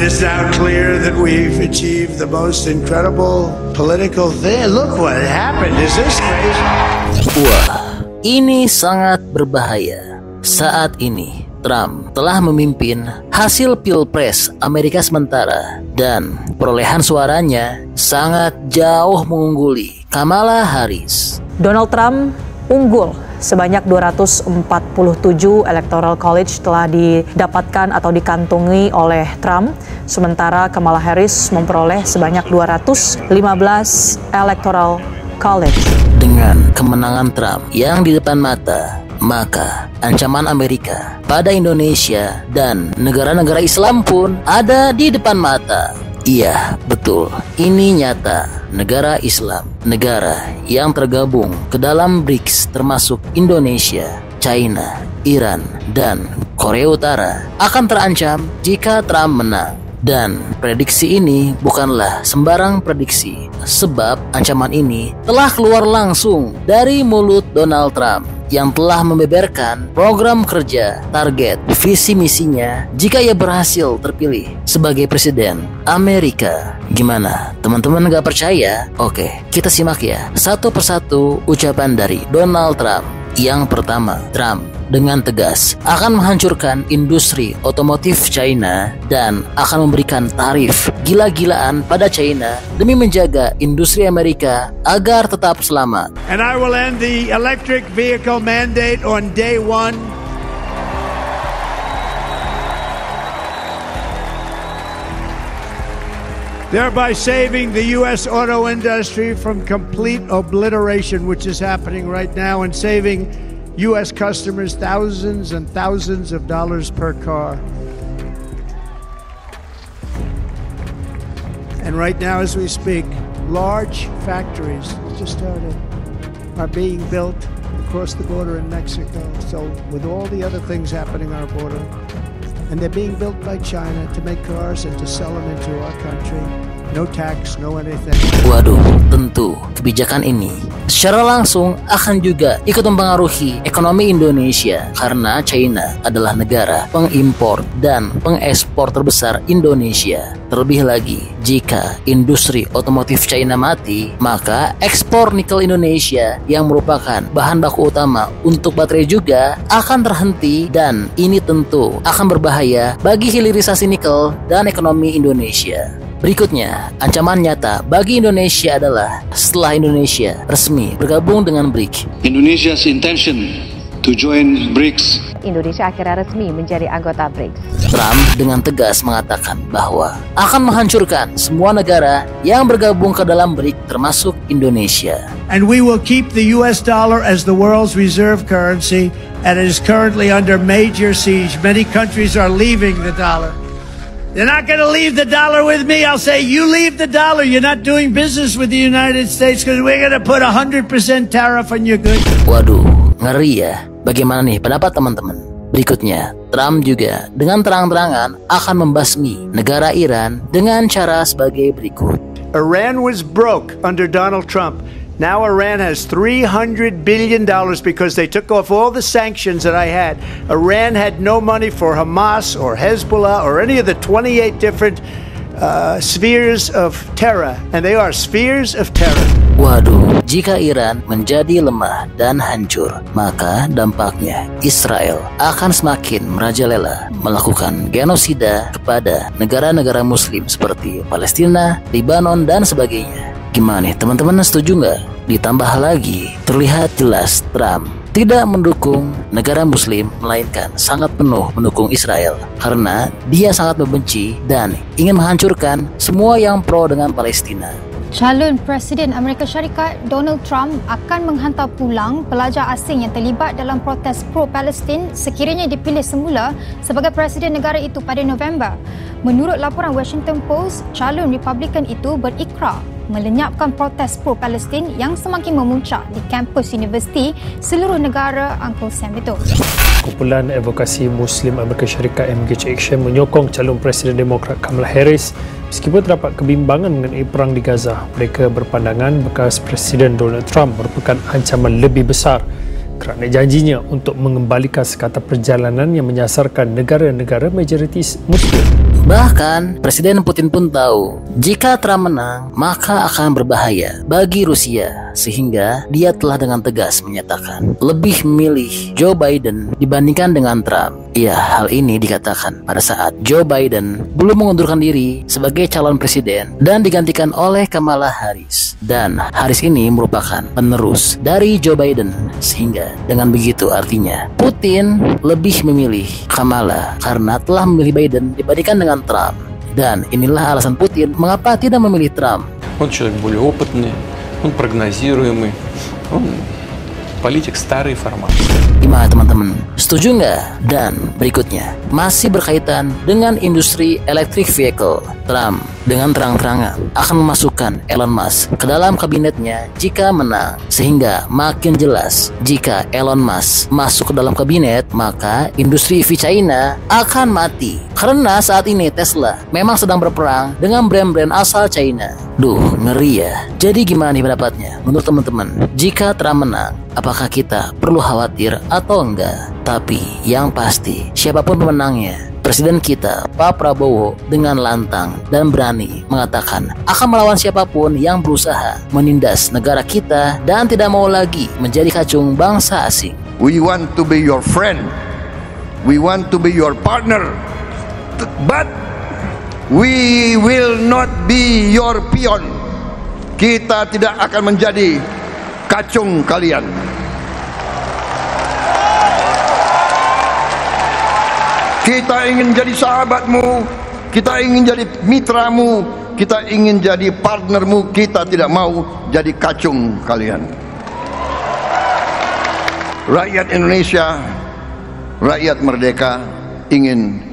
It is now clear that we've achieved the most incredible political thing. Look what happened. Is this crazy? Wah, ini sangat berbahaya. Saat ini Trump telah memimpin hasil Pilpres Amerika sementara dan perolehan suaranya sangat jauh mengungguli Kamala Harris. Donald Trump unggul sebanyak 247 electoral college telah didapatkan atau dikantongi oleh Trump, sementara Kamala Harris memperoleh sebanyak 215 electoral college. Dengan kemenangan Trump yang di depan mata, maka ancaman Amerika pada Indonesia dan negara-negara Islam pun ada di depan mata. Iya, betul. Ini nyata. Negara Islam, negara yang tergabung ke dalam BRICS termasuk Indonesia, China, Iran, dan Korea Utara akan terancam jika Trump menang. Dan prediksi ini bukanlah sembarang prediksi, sebab ancaman ini telah keluar langsung dari mulut Donald Trump yang telah membeberkan program kerja, target, visi misinya jika ia berhasil terpilih sebagai presiden Amerika. Gimana? Teman-teman gak percaya? Oke, kita simak ya satu persatu ucapan dari Donald Trump. Yang pertama, Trump dengan tegas akan menghancurkan industri otomotif China dan akan memberikan tarif gila-gilaan pada China demi menjaga industri Amerika agar tetap selamat. And I will end the electric vehicle mandate on day one. Thereby saving the U.S. auto industry from complete obliteration, which is happening right now, and saving U.S. customers thousands and thousands of dollars per car. And right now, as we speak, large factories just started are being built across the border in Mexico. So with all the other things happening on our border, and they're being built by China to make cars and to sell them into our country. No tax, no anything. Waduh, tentu kebijakan ini secara langsung akan juga ikut mempengaruhi ekonomi Indonesia karena China adalah negara pengimpor dan pengekspor terbesar Indonesia. Terlebih lagi, jika industri otomotif China mati, maka ekspor nikel Indonesia yang merupakan bahan baku utama untuk baterai juga akan terhenti dan ini tentu akan berbahaya bagi hilirisasi nikel dan ekonomi Indonesia. Berikutnya, ancaman nyata bagi Indonesia adalah setelah Indonesia resmi bergabung dengan BRICS. Indonesia's intention to join BRICS. Indonesia akhirnya resmi menjadi anggota BRICS. Trump dengan tegas mengatakan bahwa akan menghancurkan semua negara yang bergabung ke dalam BRICS termasuk Indonesia. And we will keep the US dollar as the world's reserve currency, and it is currently under major siege. Many countries are leaving the dollar. They're not going to leave the dollar with me. I'll say, you leave the dollar. You're not doing business with the United States because we're going to put 100% tariff on your goods. Waduh, ngeri ya. Bagaimana nih pendapat teman-teman? Berikutnya, Trump juga dengan terang-terangan akan membasmi negara Iran dengan cara sebagai berikut. Iran was broke under Donald Trump. Now Iran has $300 billion because they took off all the sanctions that I had. Iran had no money for Hamas or Hezbollah or any of the 28 different spheres of terror. And they are spheres of terror. Waduh, jika Iran menjadi lemah dan hancur, maka dampaknya Israel akan semakin merajalela melakukan genosida kepada negara-negara muslim seperti Palestina, Lebanon, dan sebagainya. Gimana nih teman-teman, setuju nggak? Ditambah lagi, terlihat jelas Trump tidak mendukung negara muslim, melainkan sangat penuh mendukung Israel karena dia sangat membenci dan ingin menghancurkan semua yang pro dengan Palestina. Calon Presiden Amerika Syarikat Donald Trump akan menghantar pulang pelajar asing yang terlibat dalam protes pro-Palestin sekiranya dipilih semula sebagai Presiden negara itu pada November. Menurut laporan Washington Post, calon Republikan itu berikrar melenyapkan protes pro-Palestin yang semakin memuncak di kampus universiti seluruh negara Uncle Sam itu. Kumpulan Advokasi Muslim Amerika Syarikat Engage Action menyokong calon Presiden Demokrat Kamala Harris meskipun terdapat kebimbangan mengenai perang di Gaza. Mereka berpandangan bekas Presiden Donald Trump merupakan ancaman lebih besar kerana janjinya untuk mengembalikan sekatan perjalanan yang menyasarkan negara-negara majoritis Muslim. Bahkan Presiden Putin pun tahu jika Trump menang maka akan berbahaya bagi Rusia, sehingga dia telah dengan tegas menyatakan lebih memilih Joe Biden dibandingkan dengan Trump. Ya, hal ini dikatakan pada saat Joe Biden belum mengundurkan diri sebagai calon presiden dan digantikan oleh Kamala Harris. Dan Harris ini merupakan penerus dari Joe Biden, sehingga dengan begitu artinya Putin lebih memilih Kamala karena telah memilih Biden dibandingkan dengan Trump. Dan inilah alasan Putin mengapa tidak memilih Trump. Он человек более опытный, он прогнозируемый, он politik старый формат. Gimana teman-teman? Setuju nggak? Dan berikutnya masih berkaitan dengan industri electric vehicle. Trump dengan terang-terangan akan memasukkan Elon Musk ke dalam kabinetnya jika menang, sehingga makin jelas jika Elon Musk masuk ke dalam kabinet maka industri EV China akan mati, karena saat ini Tesla memang sedang berperang dengan brand-brand asal China. Duh, ngeri ya. Jadi gimana nih pendapatnya menurut teman-teman? Jika Trump menang, apakah kita perlu khawatir atau enggak? Tapi yang pasti siapapun pemenangnya, Presiden kita, Pak Prabowo, dengan lantang dan berani mengatakan akan melawan siapapun yang berusaha menindas negara kita dan tidak mau lagi menjadi kacung bangsa asing. We want to be your friend. We want to be your partner. But we will not be your peon. Kita tidak akan menjadi kacung kalian. Kita ingin jadi sahabatmu, kita ingin jadi mitramu, kita ingin jadi partnermu, kita tidak mau jadi kacung kalian. Rakyat Indonesia, rakyat merdeka ingin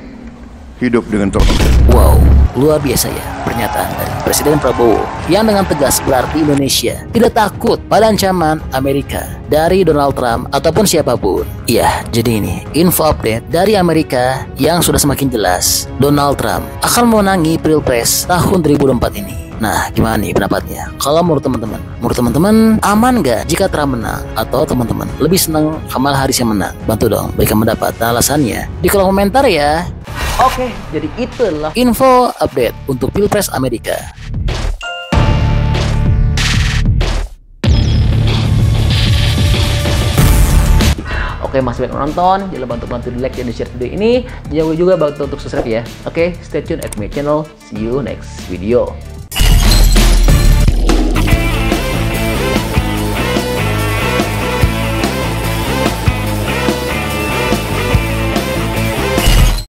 hidup dengan terhormat. Wow, luar biasa ya pernyataan dari Presiden Prabowo yang dengan tegas berarti Indonesia tidak takut pada ancaman Amerika dari Donald Trump ataupun siapapun. Ya, jadi ini info update dari Amerika yang sudah semakin jelas. Donald Trump akan memenangi Pilpres tahun 2024 ini. Nah, gimana nih pendapatnya? Kalau menurut teman-teman aman nggak jika Trump menang? Atau teman-teman lebih senang Kamala Harris yang menang? Bantu dong berikan pendapat dan alasannya di kolom komentar ya. Oke, jadi itu adalah info update untuk Pilpres Amerika. Oke, masih banyak nonton, jangan lupa untuk bantu di like dan di share video ini. Jangan lupa juga bantu untuk subscribe ya. Oke, stay tune at my channel. See you next video.